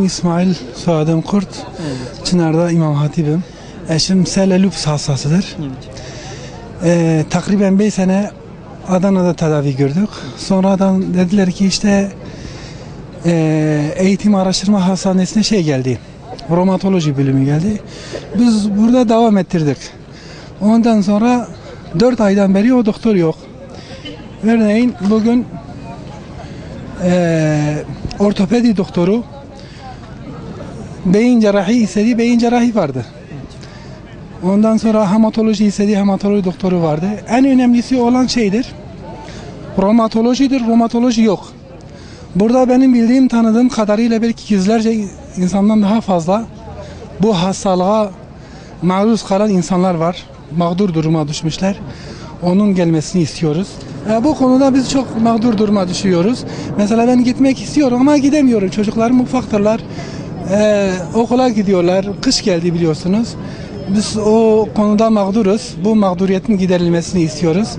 İsmail, soyadım Kurt. Evet. Çınar'da İmam Hatibim. Eşim sele lupus hastasıdır. Evet. Takriben 5 sene Adana'da tedavi gördük. Sonradan dediler ki işte eğitim araştırma hastanesine geldi. Romatoloji bölümü geldi. Biz burada devam ettirdik. Ondan sonra 4 aydan beri o doktor yok. Örneğin bugün ortopedi doktoru beyin cerrahi istediği beyin cerrahi vardı. Ondan sonra hematoloji istediği hematoloji doktoru vardı. En önemlisi olan şeydir, romatolojidir. Romatoloji yok. Burada benim bildiğim, tanıdığım kadarıyla belki yüzlerce insandan daha fazla bu hastalığa maruz kalan insanlar var. Mağdur duruma düşmüşler. Onun gelmesini istiyoruz. Bu konuda biz çok mağdur duruma düşüyoruz. Mesela ben gitmek istiyorum ama gidemiyorum. Çocuklarım ufaktırlar. Okula gidiyorlar. Kış geldi biliyorsunuz. Biz o konuda mağduruz. Bu mağduriyetin giderilmesini istiyoruz.